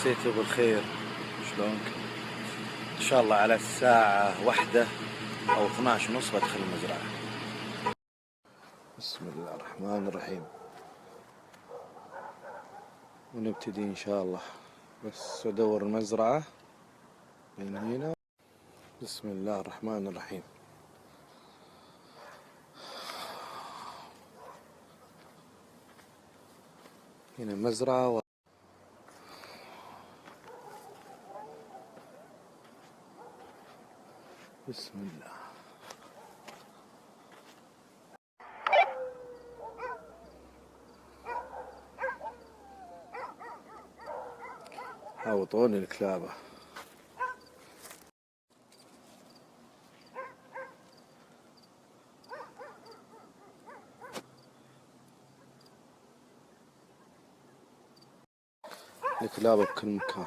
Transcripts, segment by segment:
مسيتوا بالخير؟ شلونك؟ إن شاء الله على الساعة 1 أو 12:30 بدخل المزرعة. بسم الله الرحمن الرحيم، ونبتدي إن شاء الله. بس أدور المزرعة من هنا. بسم الله الرحمن الرحيم. هنا مزرعة بسم الله. حاوطوني الكلابة. الكلابة بكل مكان.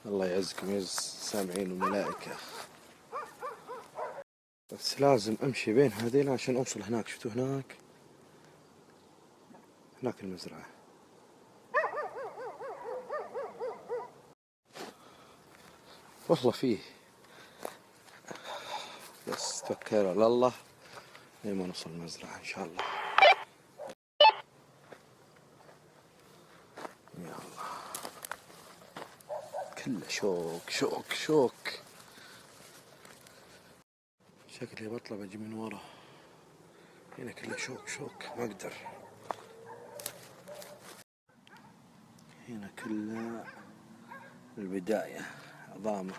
الله يعزكم يعز السامعين والملائكة. بس لازم امشي بين هذيل عشان اوصل هناك. شفتوا هناك المزرعة. والله فيه، بس توكل على الله لما نوصل المزرعة ان شاء الله. يا الله، كله شوك شوك شوك. شكلي بطلع بجي من ورا. هنا كله شوك شوك، ما اقدر. هنا كله البداية عظامة.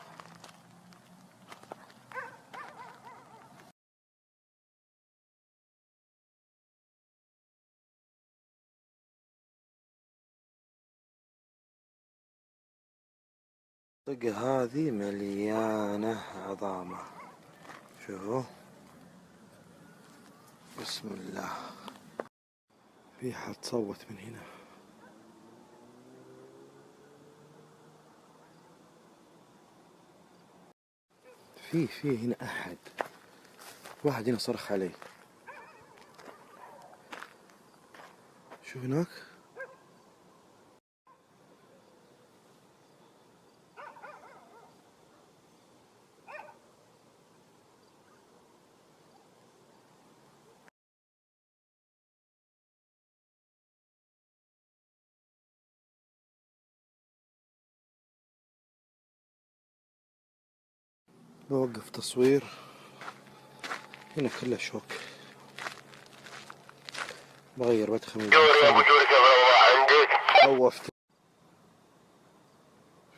الطقة هذه مليانة عظامة. شوفوا بسم الله. في حد صوت من هنا. في هنا أحد. واحد هنا صرخ علي. شوف هناك. بوقف تصوير. هنا كله شوك. بغير بدخل. خوفت.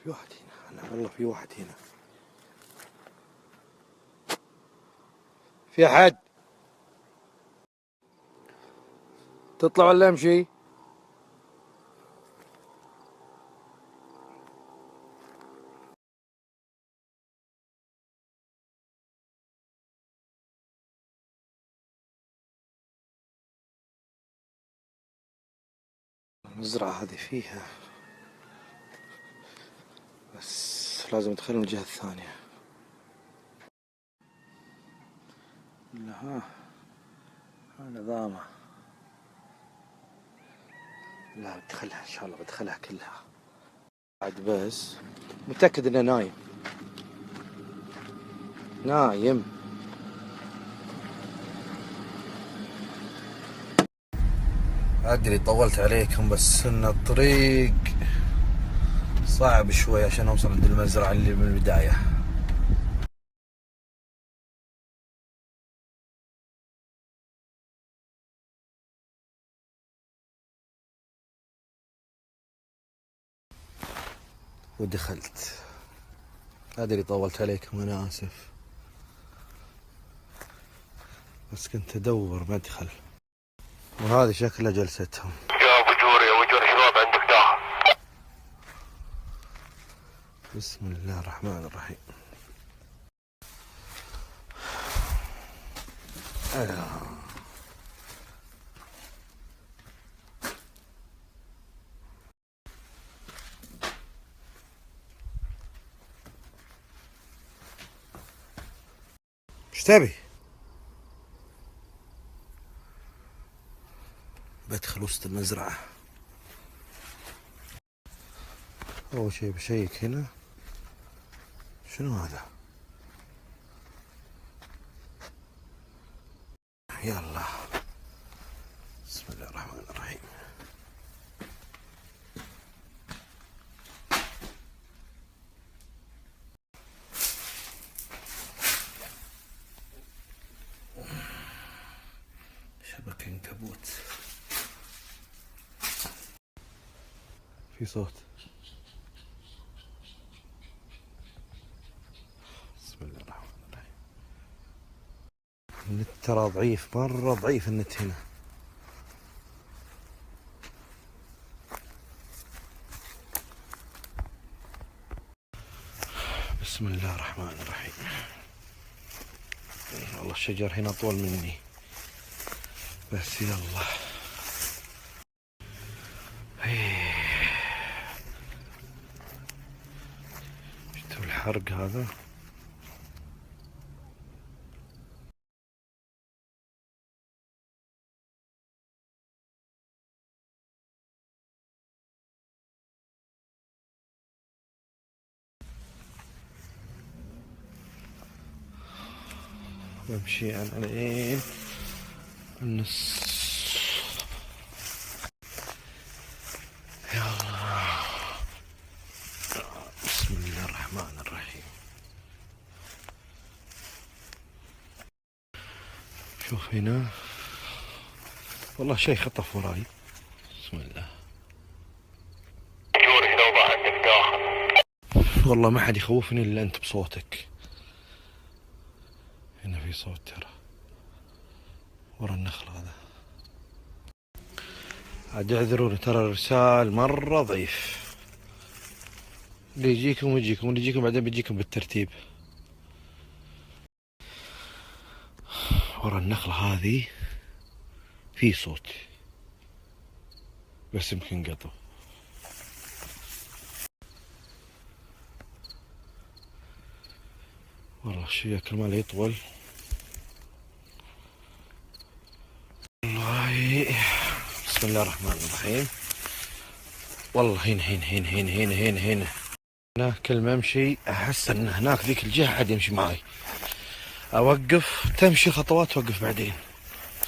في واحد هنا. والله في واحد هنا. في أحد؟ تطلع ولا امشي؟ المزرعة هذه فيها، بس لازم ادخل من الجهة الثانية. لا نظامة. لا بدخلها ان شاء الله، بدخلها كلها. بعد بس متأكد انه نايم. أدري طولت عليكم، بس إن الطريق صعب شوي عشان أوصل عند المزرعة اللي من البداية. ودخلت. أدري طولت عليكم، أنا آسف، بس كنت أدور مدخل. وهذه شكلها جلستهم. يا ابو جور شباب عندك داخل. بسم الله الرحمن الرحيم. ايش تبي؟ بدخل وسط المزرعة. أول شي بشيك هنا، شنو هذا؟ يلا بسم الله الرحمن الرحيم. شبكة عنكبوت، في صوت. بسم الله الرحمن الرحيم. النت ترى ضعيف، مرة ضعيف النت هنا. بسم الله الرحمن الرحيم. والله الشجر هنا طول مني، بس يلا. شفتوا الحرق هذا؟ بمشي أنا لين النص. يلا بسم الله الرحمن الرحيم. شوف هنا والله شيء خطف وراي. بسم الله. وجور هنا وضع عندك داخل. والله ما حد يخوفني الا انت بصوتك. هنا في صوت ترى ورا النخل هذا. عاد اعذروني ترى الرسال مرة ضعيف. اللي يجيكم ويجيكم، واللي يجيكم بعدين بيجيكم بالترتيب. ورا النخلة هذه في صوت، بس يمكن قطو. والله الشيء كل ما يطول. والله بسم الله الرحمن الرحيم. والله هنا كل ما امشي احس ان هناك ذيك الجهة حد يمشي معي. اوقف، تمشي خطوات توقف بعدين.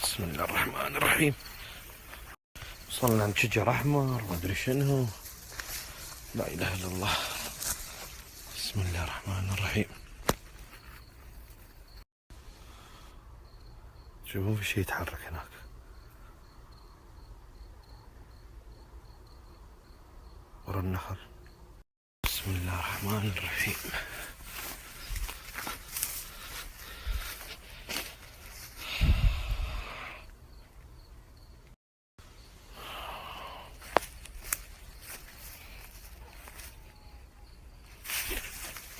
بسم الله الرحمن الرحيم. وصلنا عند شجر احمر وادري شنو. لا اله الا الله. بسم الله الرحمن الرحيم. شوفوا في شيء يتحرك هناك. ورا النخل. بسم الله الرحمن الرحيم.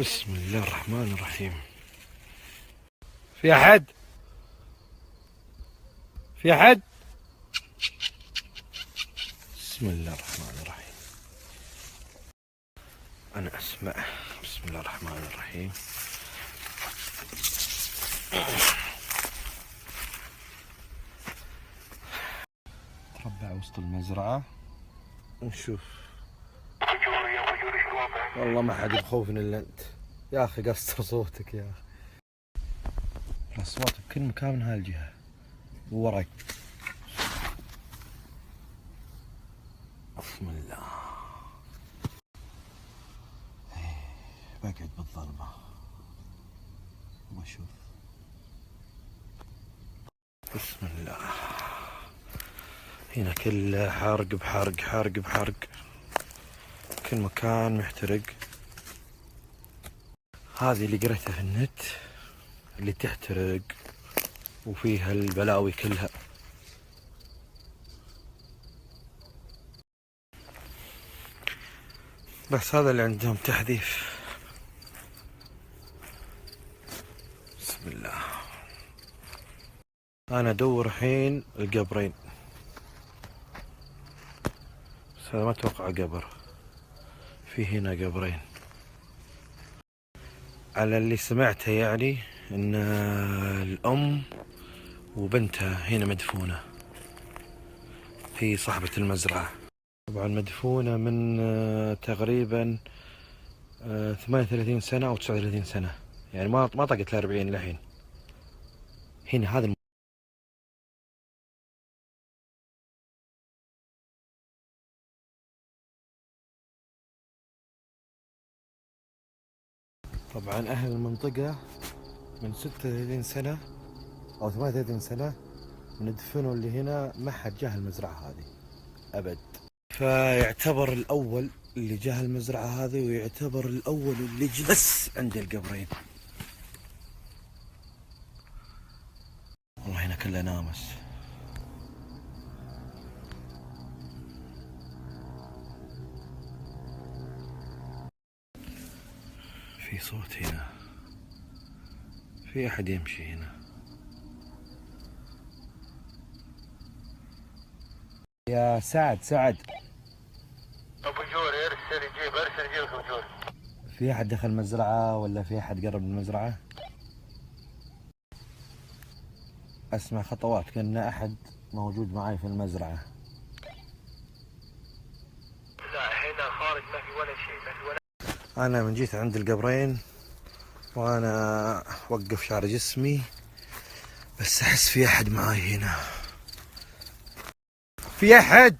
بسم الله الرحمن الرحيم. في أحد؟ في أحد؟ بسم الله الرحمن الرحيم. أنا أسمع. بسم الله الرحمن الرحيم. تربع وسط المزرعة. نشوف. وجور يا وجور شو الوضع؟ والله ما حد بخوفني إلا أنت. يا أخي قصر صوتك يا أخي. الأصوات بكل مكان من هالجهة ووراي. بسم الله. بقعد بالظلمة واشوف. بسم الله. هنا كله حرق بحرق، حرق بحرق، كل مكان محترق. هذه اللي قريتها في النت اللي تحترق وفيها البلاوي كلها. بس هذا اللي عندهم تحذيف. بسم الله. انا ادور الحين القبرين، بس هذا ما اتوقع قبر. في هنا قبرين على اللي سمعته، يعني ان الام وبنتها هنا مدفونة، هي صاحبة المزرعة. طبعا مدفونة من تقريبا 38 سنة أو 39 سنة، يعني ما طقت ال40 للحين. هنا هذا طبعا أهل المنطقة من 36 سنة أو 38 سنة ندفنوا اللي هنا، ما حد جاه المزرعة هذه أبد. فيعتبر الأول اللي جاه المزرعة هذه، ويعتبر الأول اللي جلس عند القبرين. والله هنا كله نامس. في صوت هنا، في أحد يمشي هنا. يا سعد ابو جوري ارسل يجيب ابو جوري. في أحد دخل المزرعة ولا في أحد قرب من المزرعة؟ أسمع خطوات كأن أحد موجود معي في المزرعة. لا هنا خارج ما في ولا شيء، ما في ولا. أنا من جيت عند القبرين وأنا وقف شعر جسمي، بس أحس في أحد معاي هنا. في أحد؟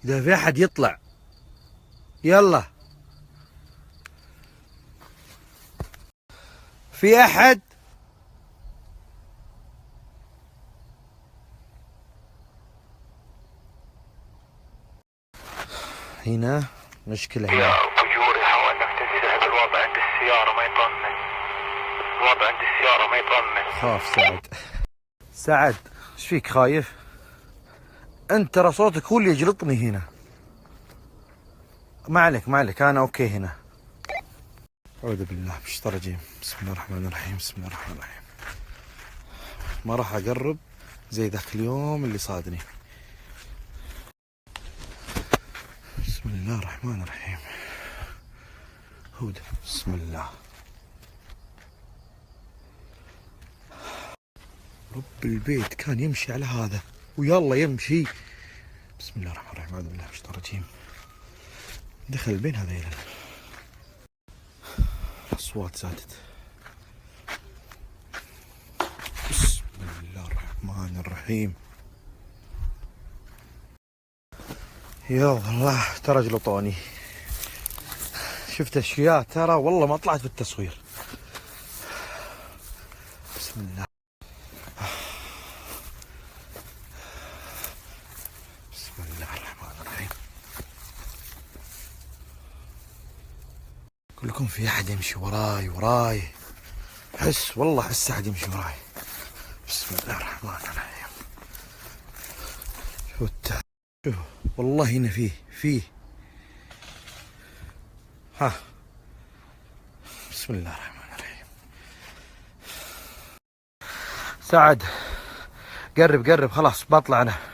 إذا في أحد يطلع يلا. في أحد؟ هنا مشكلة يا هنا. ابو جوري حاول انك تنسحب، الوضع عند السيارة ما يطمن، الوضع عند السيارة ما يطمن. خاف سعد ايش فيك خايف؟ انت ترى صوتك هو اللي يجلطني هنا. ما عليك انا اوكي هنا. اعوذ بالله من الشيطان الرجيم، بسم الله الرحمن الرحيم، بسم الله الرحمن الرحيم. ما راح اقرب زي ذاك اليوم اللي صادني. بسم الله الرحمن الرحيم. هود بسم الله. رب البيت كان يمشي على هذا ويلا يمشي. بسم الله الرحمن الرحيم، اعوذ بالله من الشيطان الرجيم. دخل بين هذيلا. الاصوات زادت. بسم الله الرحمن الرحيم. يا والله ترى جلطوني، شفت اشياء ترى والله ما طلعت في التصوير. بسم الله. بسم الله الرحمن الرحيم. اقول لكم في احد يمشي وراي، احس والله احس احد يمشي وراي. بسم الله الرحمن الرحيم. شوف والله هنا فيه ها. بسم الله الرحمن الرحيم. سعد قرب خلاص بطلع انا.